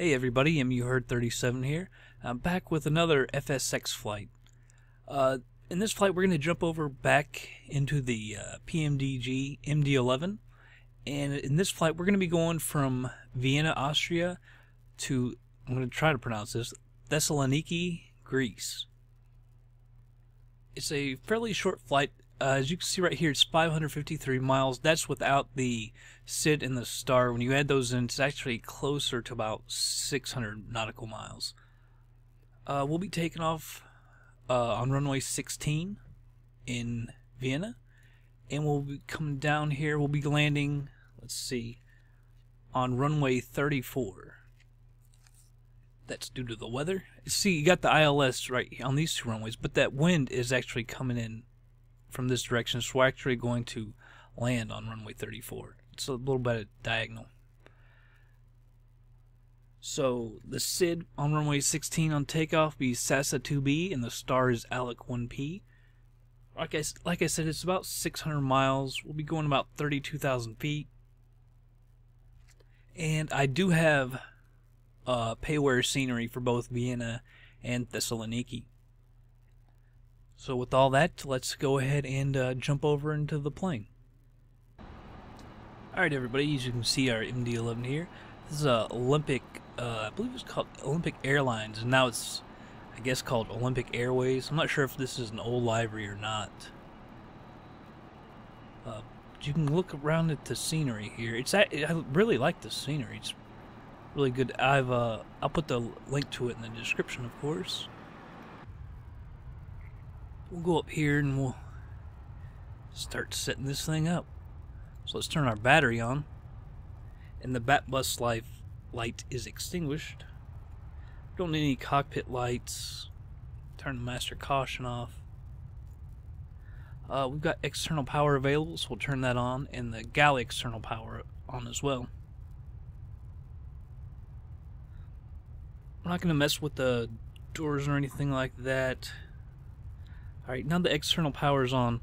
Hey everybody, MU-37 here. I'm back with another FSX flight. In this flight we're going to jump over back into the PMDG MD-11, and in this flight we're going to be going from Vienna, Austria to, I'm going to try to pronounce this, Thessaloniki, Greece. It's a fairly short flight. As you can see right here, it's 553 miles. That's without the SID and the star. When you add those in, it's actually closer to about 600 nautical miles. We'll be taking off on runway 16 in Vienna, and we'll be coming down here. We'll be landing, let's see, on runway 34. That's due to the weather. See, you got the ILS right on these two runways, but that wind is actually coming in from this direction, so we're actually going to land on runway 34. It's a little bit diagonal. So the SID on runway 16 on takeoff be SASA 2B, and the star is ALEC 1P. Like I said, it's about 600 miles. We'll be going about 32,000 feet. And I do have payware scenery for both Vienna and Thessaloniki. So with all that, let's go ahead and jump over into the plane. Alright everybody, as you can see our MD-11 here. This is Olympic, I believe it's called Olympic Airlines, and now it's, I guess, called Olympic Airways. I'm not sure if this is an old livery or not. You can look around at the scenery here. I really like the scenery. It's really good. I'll put the link to it in the description, of course. We'll go up here and we'll start setting this thing up. So let's turn our battery on. And the bat bus light is extinguished. Don't need any cockpit lights. Turn the master caution off. We've got external power available, so we'll turn that on, and the galley external power on as well. I'm not going to mess with the doors or anything like that. Alright, now the external power is on.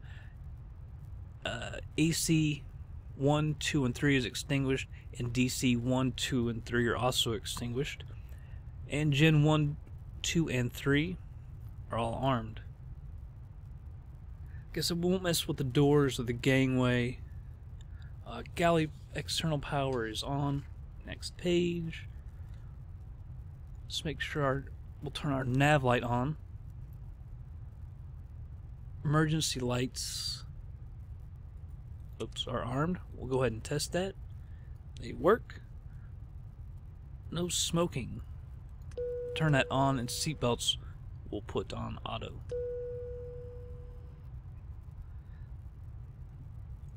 AC 1, 2, and 3 is extinguished, and DC 1, 2, and 3 are also extinguished. And Gen 1, 2, and 3 are all armed. Guess it won't mess with the doors or the gangway. Galley external power is on. Next page. Let's make sure we'll turn our nav light on. Emergency lights, are armed. We'll go ahead and test that. They work. No smoking. Turn that on, and seatbelts we'll put on auto.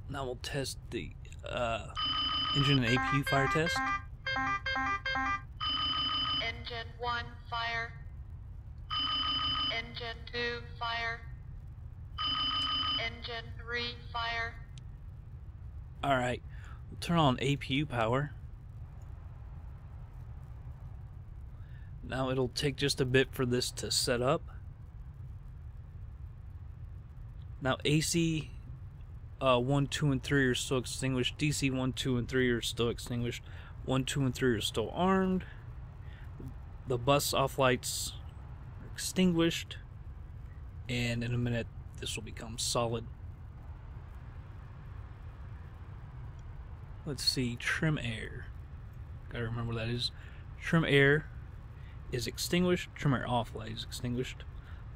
Now we'll test the engine and APU fire test. Engine 1 fire. Engine 2 fire. Engine 3 fire. Alright, we'll turn on APU power. Now it'll take just a bit for this to set up. Now AC 1, 2, and 3 are still extinguished. DC 1, 2, and 3 are still extinguished. 1, 2, and 3 are still armed. The bus off lights are extinguished. And in a minute this will become solid. Let's see, trim air. Gotta remember what that is. Trim air is extinguished. Trim air off light is extinguished.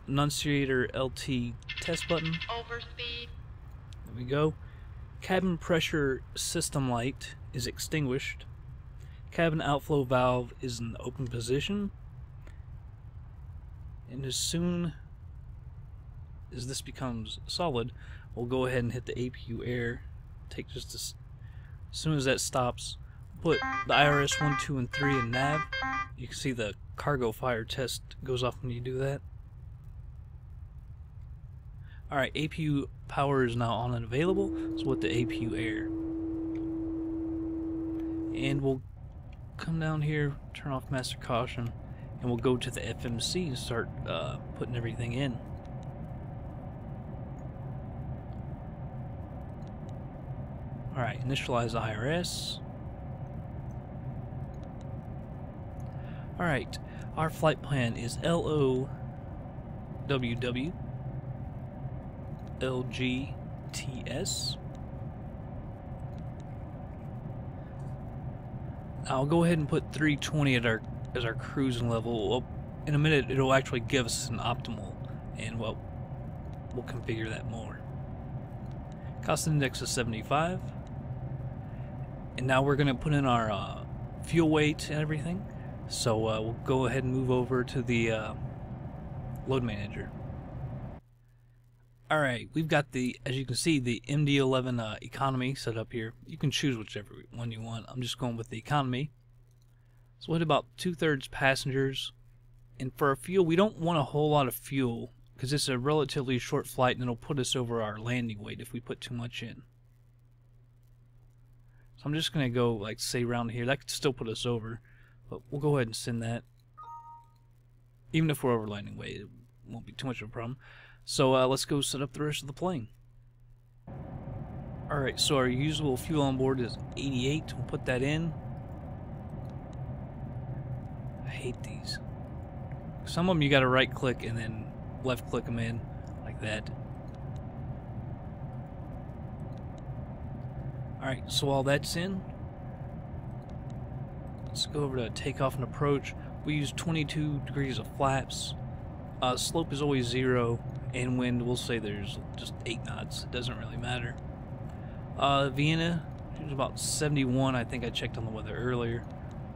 Annunciator LT test button. Overspeed. There we go. Cabin pressure system light is extinguished. Cabin outflow valve is in the open position. And as soon as this becomes solid, we'll go ahead and hit the APU air. Take just as soon as that stops, put the IRS 1, 2, and 3 in nav. You can see the cargo fire test goes off when you do that. Alright, APU power is now on and available, so with the APU air. And we'll come down here, turn off master caution, and we'll go to the FMC and start putting everything in. Alright, initialize IRS. Alright, our flight plan is LOWW, LGTS. I'll go ahead and put 320 as our cruising level. Well, in a minute it'll actually give us an optimal, and well, we'll configure that more. Cost index is 75. And now we're going to put in our fuel weight and everything. So we'll go ahead and move over to the load manager. Alright, we've got the, as you can see, the MD-11 economy set up here. You can choose whichever one you want. I'm just going with the economy. So we'll hit about 2/3 passengers. And for our fuel, we don't want a whole lot of fuel because it's a relatively short flight and it'll put us over our landing weight if we put too much in. So I'm just going to go, like, say around here. That could still put us over, but we'll go ahead and send that. Even if we're over landing weight, it won't be too much of a problem. So let's go set up the rest of the plane. Alright, so our usable fuel on board is 88. We'll put that in. I hate these. Some of them you gotta right click and then left click them in, like that. Alright, so while that's in, let's go over to takeoff and approach. We use 22 degrees of flaps. Slope is always 0, and wind, we'll say there's just 8 knots. It doesn't really matter. Vienna, it was about 71. I think I checked on the weather earlier.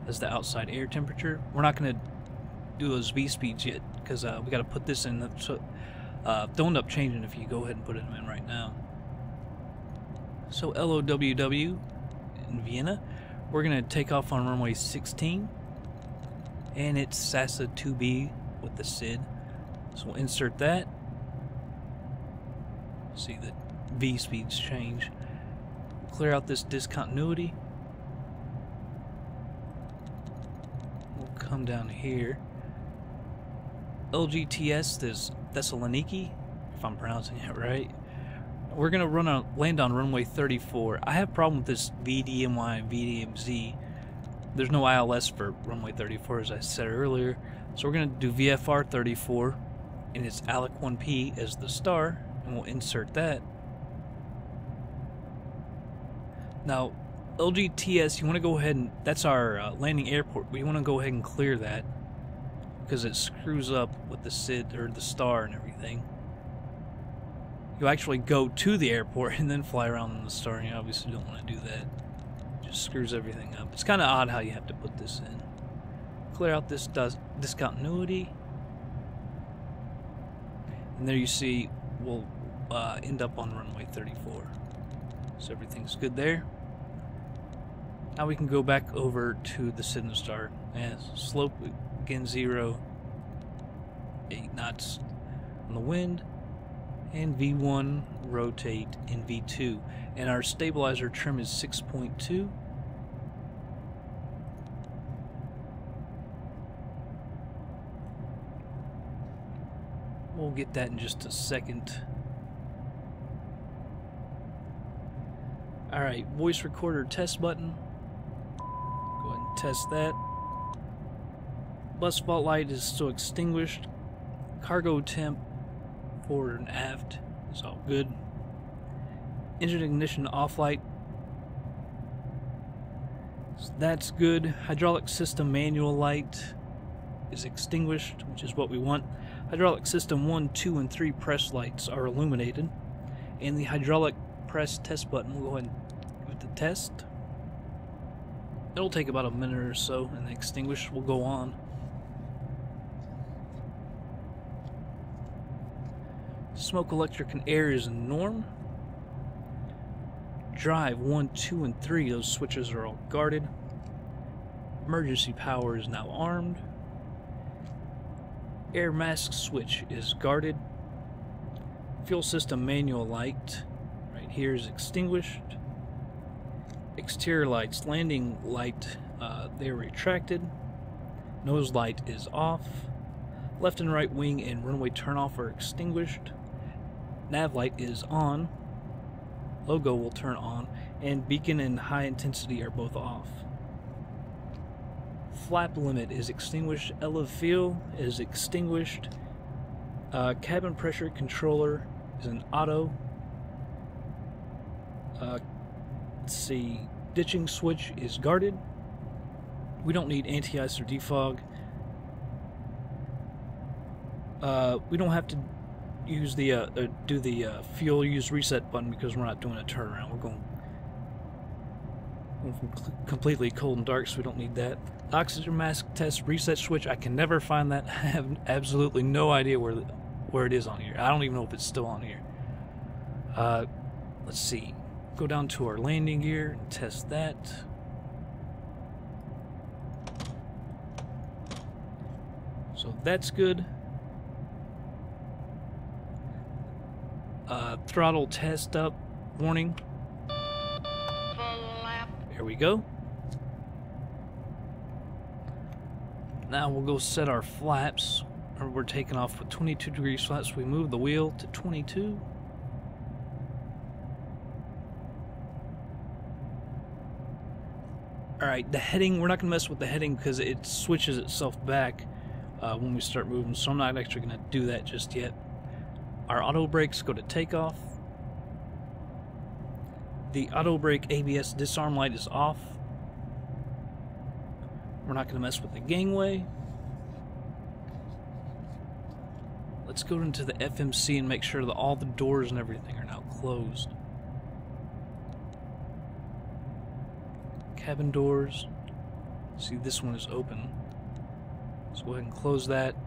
That's the outside air temperature. We're not going to do those V speeds yet because we got to put this in. So don't end up changing if you go ahead and put them in right now. So LOWW in Vienna, we're going to take off on runway 16, and it's SASA 2B with the SID. So we'll insert that. See the V speeds change. Clear out this discontinuity. We'll come down here. LGTS, this Thessaloniki, if I'm pronouncing it right. We're gonna land on runway 34. I have a problem with this VDMY and VDMZ. There's no ILS for runway 34, as I said earlier. So we're gonna do VFR 34, and it's ALEC 1P as the star, and we'll insert that. Now, LGTS, you want to go ahead and, that's our landing airport, but you want to go ahead and clear that because it screws up with the SID or the star and everything. You actually go to the airport and then fly around on the star, and you obviously don't want to do that. It just screws everything up. It's kind of odd how you have to put this in. Clear out this discontinuity. And there you see we'll end up on runway 34. So everything's good there. Now we can go back over to the SID and star. And slope again 0, 8 knots on the wind, and V1 rotate in V2. And our stabilizer trim is 6.2. We'll get that in just a second. Alright, voice recorder test button. Go ahead and test that. Bus spotlight is still extinguished. Cargo temp forward and aft is all good. Engine ignition off light. So that's good. Hydraulic system manual light is extinguished, which is what we want. Hydraulic system 1, 2, and 3 press lights are illuminated. And the hydraulic press test button, we'll go ahead and give it the test. It'll take about a minute or so, and the extinguish will go on. Smoke, electric, and air is norm. Drive 1, 2, and 3, those switches are all guarded. Emergency power is now armed. Air mask switch is guarded. Fuel system manual light right here is extinguished. Exterior lights, landing light, they're retracted. Nose light is off. Left and right wing and runway turnoff are extinguished. Nav light is on. Logo will turn on, and beacon and high intensity are both off. flap limit is extinguished. L of fuel is extinguished. Cabin pressure controller is an auto. Let's see. Ditching switch is guarded. We don't need anti-ice or defog. We don't have to use the do the fuel use reset button because we're not doing a turnaround. We're going from completely cold and dark, so we don't need that. Oxygen mask test reset switch. I can never find that. I have absolutely no idea where it is on here. I don't even know if it's still on here. Let's see. Go down to our landing gear and test that. So that's good. Throttle test up. Warning. There we go. Now we'll go set our flaps. We're taking off with 22 degrees flaps. We move the wheel to 22. Alright, the heading, we're not going to mess with the heading because it switches itself back when we start moving, so I'm not actually going to do that just yet. Our auto brakes go to takeoff. The auto brake ABS disarm light is off. We're not going to mess with the gangway. Let's go into the FMC and make sure that all the doors and everything are now closed. Cabin doors. See, this one is open. Let's go ahead and close that.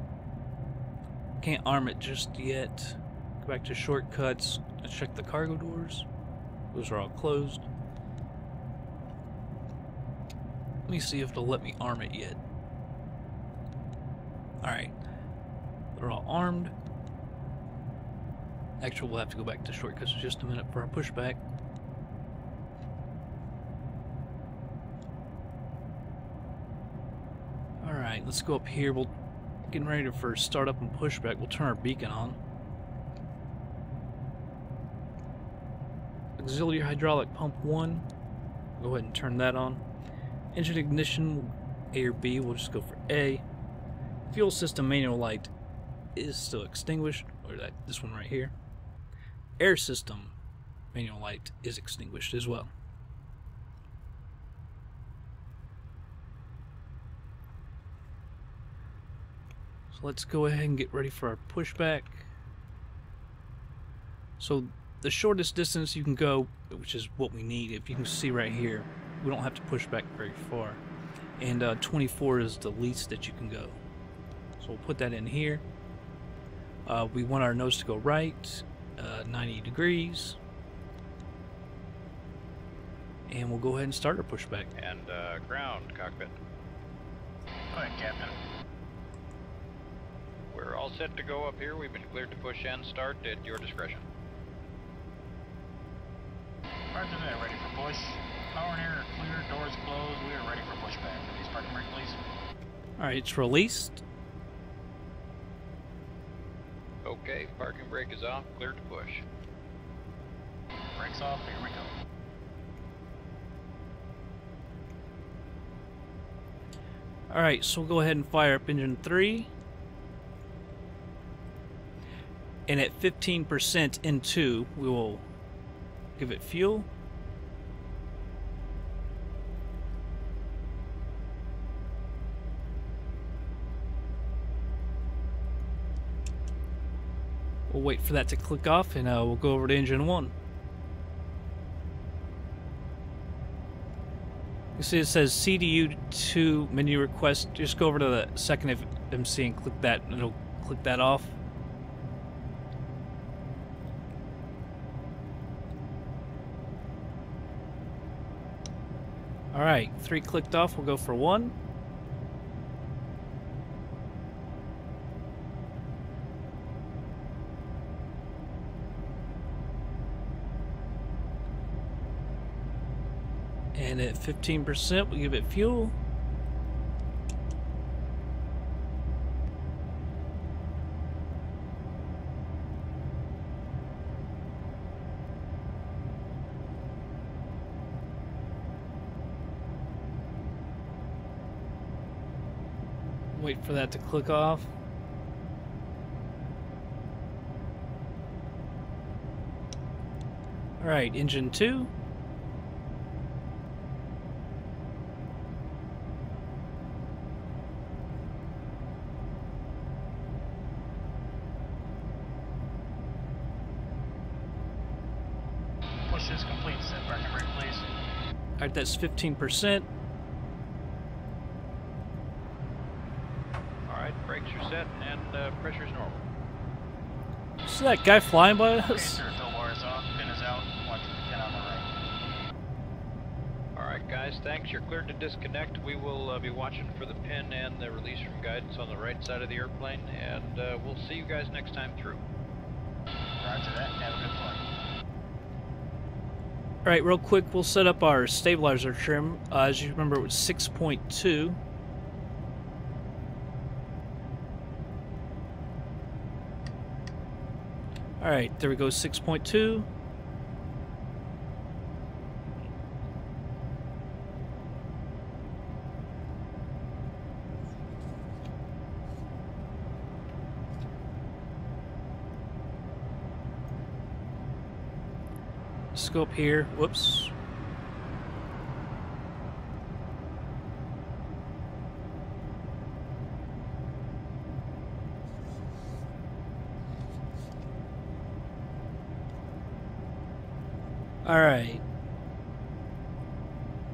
Can't arm it just yet. Go back to shortcuts. Let's check the cargo doors. Those are all closed. Let me see if they'll let me arm it yet. Alright. They're all armed. Actually, we'll have to go back to shortcuts in just a minute for our pushback. Alright, let's go up here. We'll getting ready to first start up and pushback. We'll turn our beacon on. Auxiliary hydraulic pump 1. Go ahead and turn that on. Engine ignition, A or B. We'll just go for A. Fuel system manual light is still extinguished. Or this one right here. Air system manual light is extinguished as well. So let's go ahead and get ready for our pushback. So the shortest distance you can go, which is what we need, if you can see right here, we don't have to push back very far. And 24 is the least that you can go. So we'll put that in here. We want our nose to go right, 90 degrees. And we'll go ahead and start our pushback. And ground, cockpit. Go ahead, Captain. We're all set to go up here. We've been cleared to push and start at your discretion. Roger that, ready for push. Power and air are clear, doors closed. We are ready for pushback. Release parking brake, please. Alright, it's released. Okay, parking brake is off, cleared to push. Brakes off, here we go. Alright, so we'll go ahead and fire up engine 3. And at 15% in 2, we will give it fuel. We'll wait for that to click off, and we'll go over to engine 1. You see it says CDU2 menu request. Just go over to the second FMC and click that, and it'll click that off. Alright, 3 clicked off, we'll go for 1. And at 15%, we give it fuel. Wait for that to click off. Alright, engine 2. Push is complete. Set parking brake, please. Alright, that's 15%. Alright, brakes are set and pressure's normal. See that guy flying by Okay, us? sir. Fill bar is off. Pin is out. Watch the pin on the right. Alright guys, thanks. You're cleared to disconnect. We will be watching for the pin and the release from guidance on the right side of the airplane, and we'll see you guys next time through. Roger that. Have a good flight. Alright, real quick, we'll set up our stabilizer trim. As you remember, it was 6.2. Alright, there we go, 6.2. Scope here. Whoops. Alright.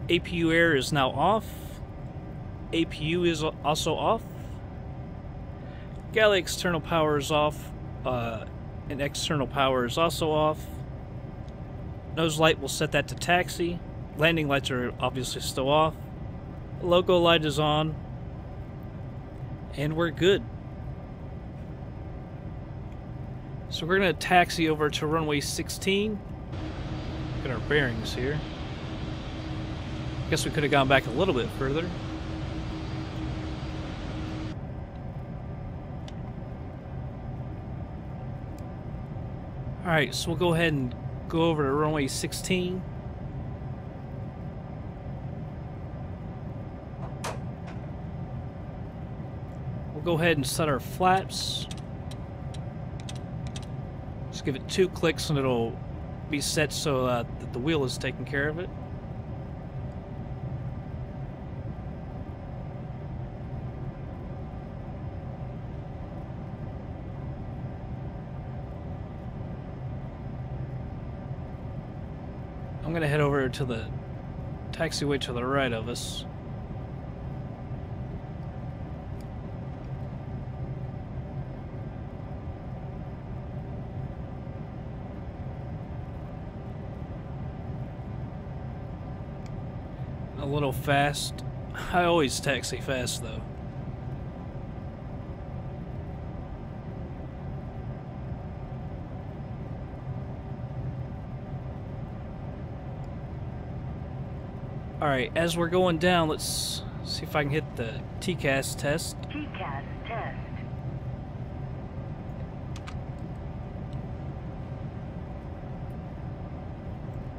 APU air is now off. APU is also off. Galley external power is off. And external power is also off. Nose light, will set that to taxi. Landing lights are obviously still off. Logo light is on. And we're good. So we're going to taxi over to runway 16. Look at our bearings here. Guess we could have gone back a little bit further. Alright, so we'll go ahead and go over to runway 16. We'll go ahead and set our flaps. Just give it 2 clicks and it'll be set so that the wheel is taking care of it. I'm gonna head over to the taxiway to the right of us. A little fast. I always taxi fast though. Alright, as we're going down, let's see if I can hit the TCAS test. TCAS test.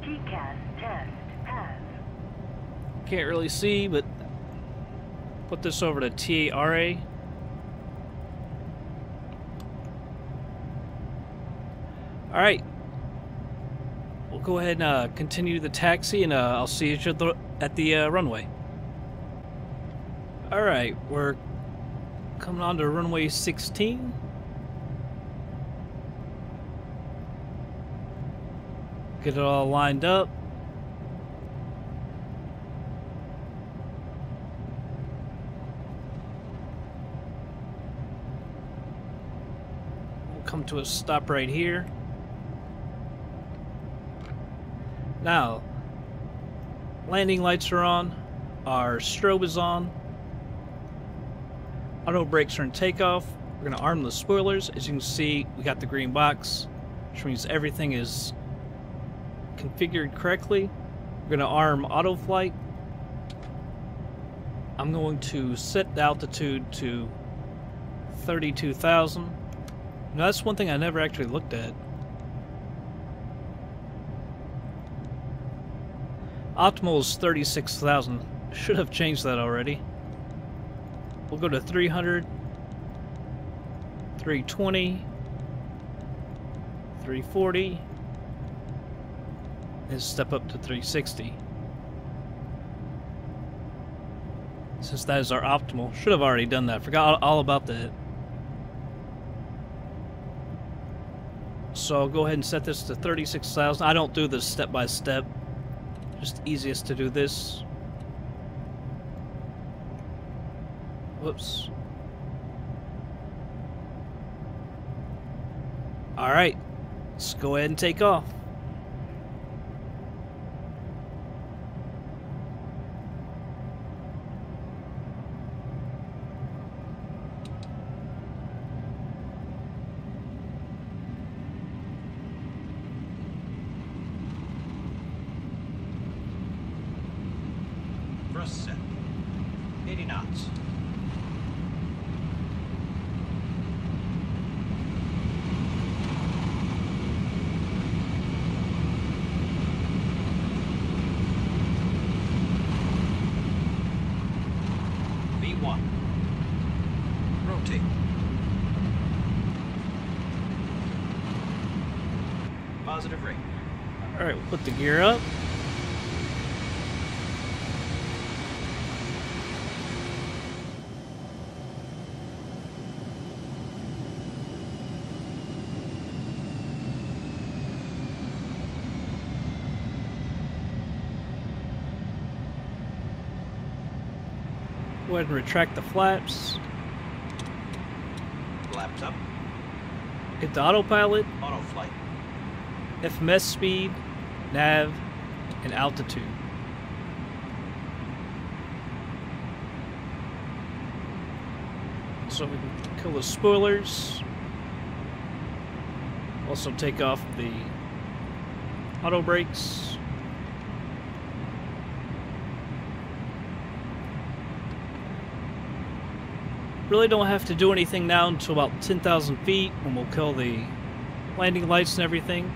TCAS test pass. Can't really see, but put this over to TARA. Alright. We'll go ahead and continue the taxi, and I'll see you at the runway. Alright, we're coming on to runway 16. Get it all lined up. We'll come to a stop right here. Now, landing lights are on, our strobe is on, auto brakes are in takeoff. We're going to arm the spoilers. As you can see, we got the green box, which means everything is configured correctly. We're going to arm auto flight. I'm going to set the altitude to 32,000. Now that's one thing I never actually looked at. Optimal is 36,000. Should have changed that already. We'll go to 300, 320, 340, and step up to 360. Since that is our optimal. Should have already done that. Forgot all about that. So I'll go ahead and set this to 36,000. I don't do this step by step. Just easiest to do this. Whoops. Alright. Let's go ahead and take off. Thrust set. 80 knots. V1. Rotate. Positive rate. Alright, we'll put the gear up. Go ahead and retract the flaps. Flaps up. Hit the autopilot, Auto flight. FMS speed, nav, and altitude. So we can kill the spoilers. Also take off the auto brakes. Really don't have to do anything now until about 10,000 feet when we'll kill the landing lights and everything.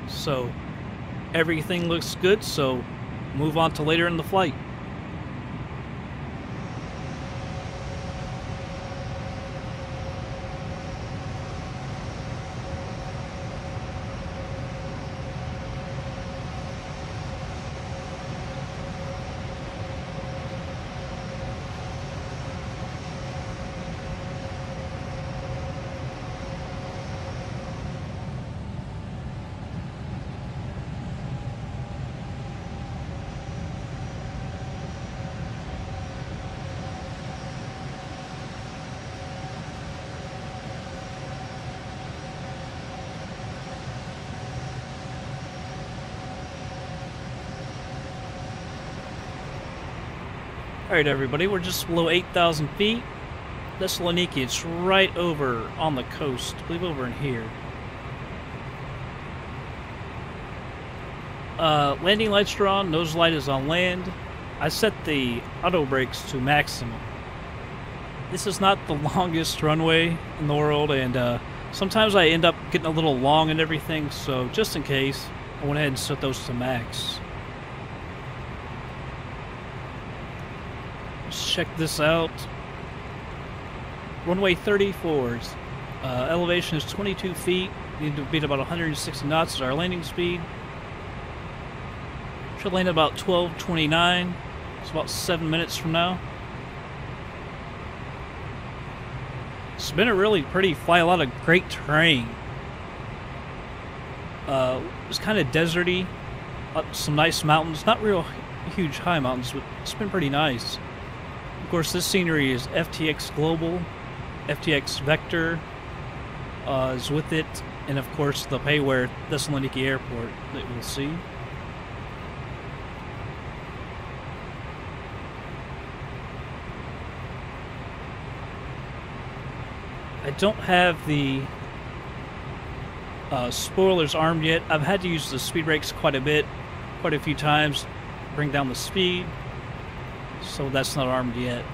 So everything looks good, so move on to later in the flight. Alright everybody, we're just below 8,000 feet. Thessaloniki, it's right over on the coast. I believe over in here. Landing lights are on, nose light is on land. I set the auto brakes to maximum. This is not the longest runway in the world, and sometimes I end up getting a little long and everything, so just in case, I went ahead and set those to max. Let's check this out. Runway 34. Elevation is 22 feet. Need to beat about 160 knots as our landing speed. Should land at about 12:29. It's about 7 minutes from now. It's been a really pretty flight. A lot of great terrain. It's kind of deserty. Some nice mountains. Not real huge high mountains, but it's been pretty nice. Of course, this scenery is FTX Global. FTX Vector is with it. And of course, the payware Thessaloniki Airport that we'll see. I don't have the spoilers armed yet. I've had to use the speed brakes quite a few times to bring down the speed. So that's not armed yet.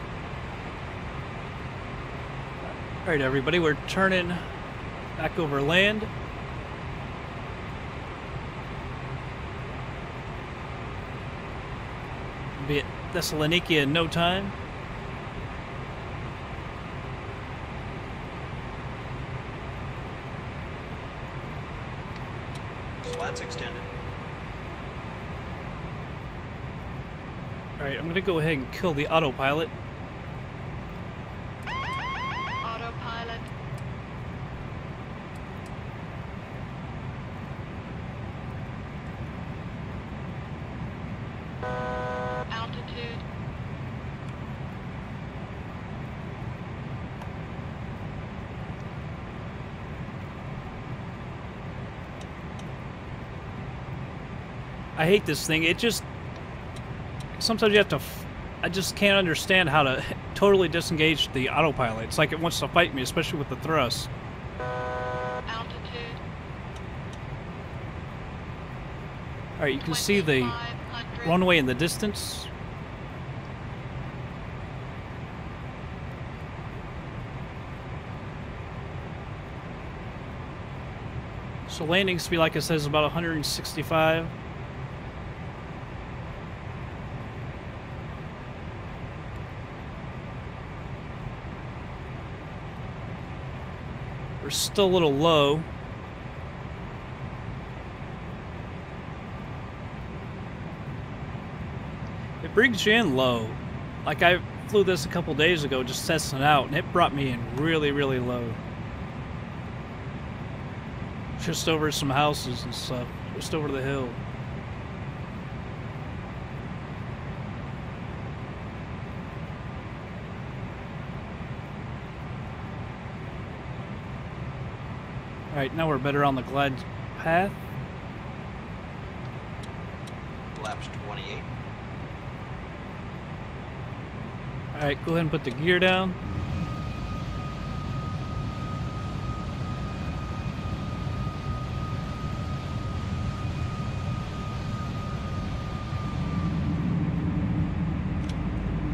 Alright everybody, we're turning back over land. be at Thessaloniki in no time. Slats extended. Alright, I'm gonna go ahead and kill the autopilot. Autopilot. Altitude. I hate this thing. It just... Sometimes you have to... I just can't understand how to totally disengage the autopilot. It's like it wants to fight me, especially with the thrust. Altitude. Alright, you can see the 2500. runway in the distance. So landing speed, like I said, is about 165. We're still a little low. It brings you in low. Like I flew this a couple days ago just testing it out, and it brought me in really, really low. Just over some houses and stuff. Just over the hill. Alright, now we're better on the glide path. Flaps 28. Alright, go ahead and put the gear down.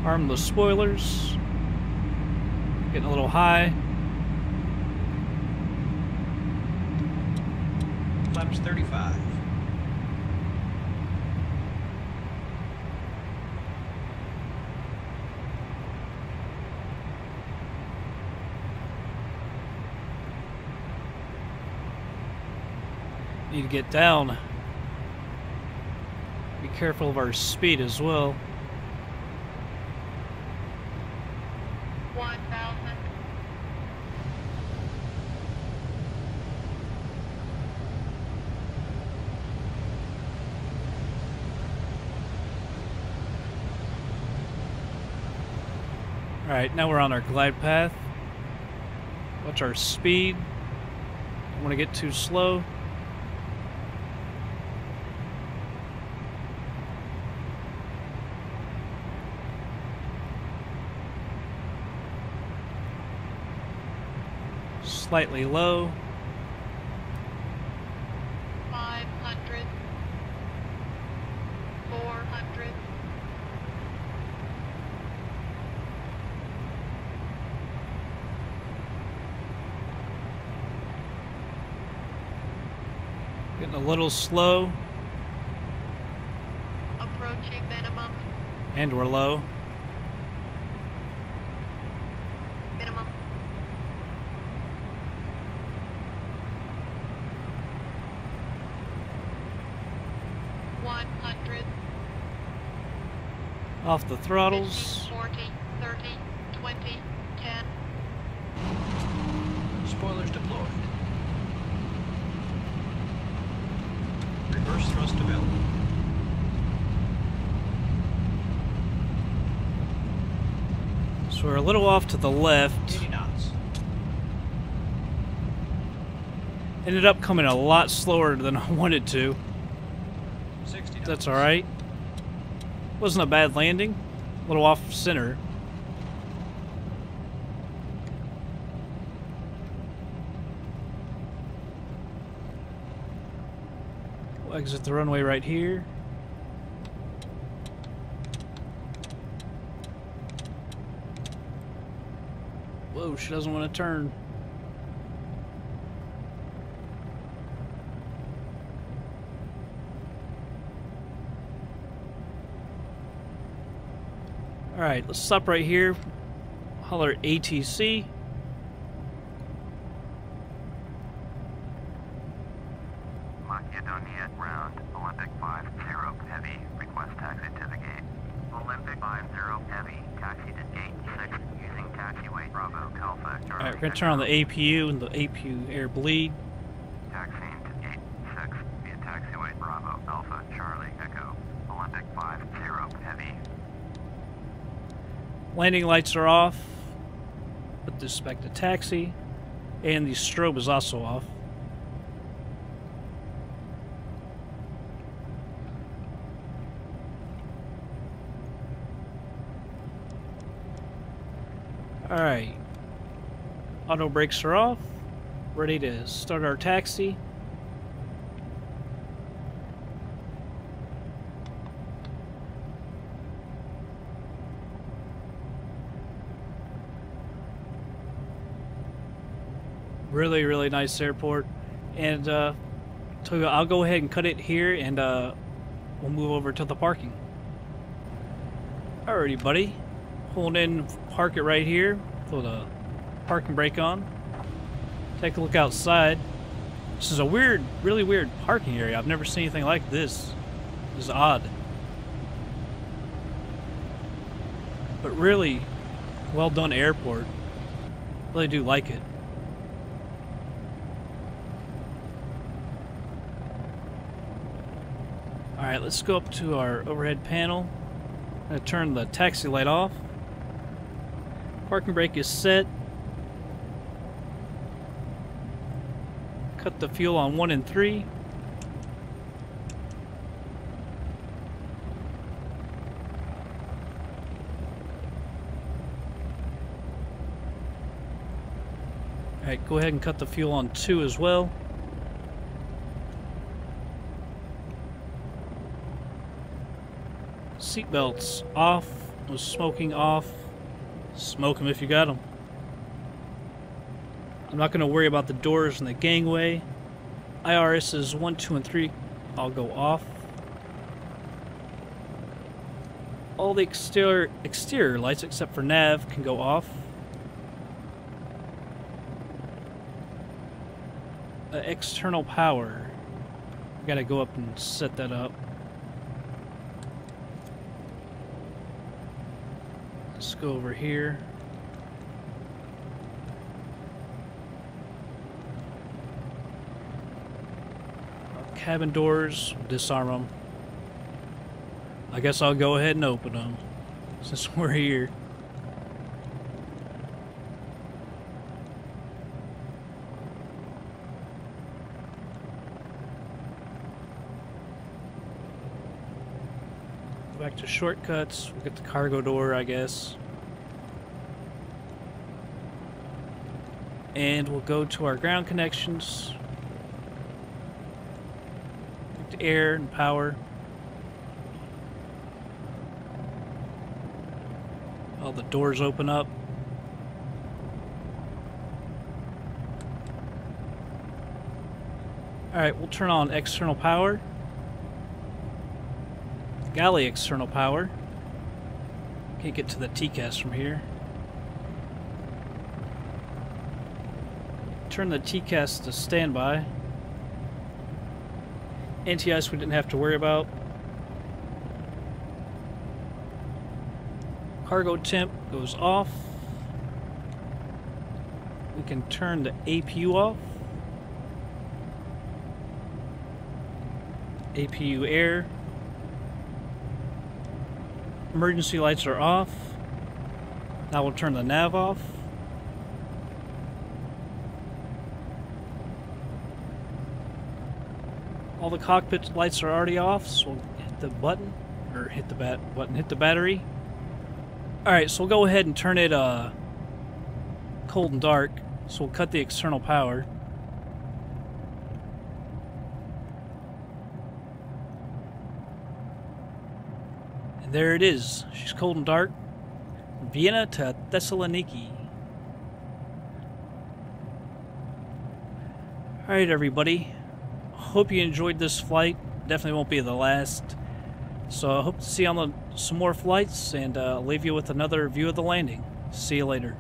Arm the spoilers. Getting a little high. Flaps 35. Need to get down. Be careful of our speed as well. 1000. Alright, now we're on our glide path. Watch our speed. Don't want to get too slow. Slightly low. 500. 400. Getting a little slow. Approaching minimum. And we're low. Minimum. Off the throttles. 40, 30, 20, 10. Spoilers deployed. Reverse thrust available. So we're a little off to the left. 80 knots. Ended up coming a lot slower than I wanted to. 60 knots. That's alright. Wasn't a bad landing. A little off center. We'll exit the runway right here. Whoa, she doesn't want to turn. Alright, let's stop right here. Holler at ATC. Macedonia ground, Olympic 50 heavy, request taxi to the gate. Olympic 50 heavy, taxi to gate 6 using taxiway Bravo Alpha Charlie. Alright, we're going to turn on the APU and the APU air bleed. Taxiing to gate 6 via taxiway Bravo Alpha Charlie Echo. Olympic 50 heavy. Landing lights are off. Put this back to taxi. And the strobe is also off. Alright. Auto brakes are off. Ready to start our taxi. Really, really nice airport. And so I'll go ahead and cut it here, and we'll move over to the parking. Alrighty, buddy. Hold in, park it right here. Put the parking brake on. Take a look outside. This is a weird, really weird parking area. I've never seen anything like this. This is odd. But really well done airport. Really do like it. Alright, let's go up to our overhead panel. I'm going to turn the taxi light off. Parking brake is set. Cut the fuel on 1 and 3. Alright, go ahead and cut the fuel on 2 as well. Seatbelts off. No smoking off. Smoke them if you got them. I'm not going to worry about the doors and the gangway. IRS's 1, 2, and 3 I'll go off. All the exterior lights except for nav can go off. External power. Got to go up and set that up. Let's go over here. Cabin doors, disarm them. I guess I'll go ahead and open them since we're here. Back to shortcuts. We'll get the cargo door, I guess. And we'll go to our ground connections. To air and power. All the doors open up. Alright, we'll turn on external power. Galley external power. Can't get to the TCAS from here. Turn the TCAS to standby. Anti-ice we didn't have to worry about. Cargo temp goes off. We can turn the APU off. APU air. Emergency lights are off. Now we'll turn the nav off. All the cockpit lights are already off, so we'll hit the button, or hit the hit the battery. Alright, so we'll go ahead and turn it cold and dark, so we'll cut the external power. And there it is. She's cold and dark. Vienna to Thessaloniki. Alright, everybody. Hope you enjoyed this flight. Definitely won't be the last. So I hope to see you on some more flights, and leave you with another view of the landing. See you later.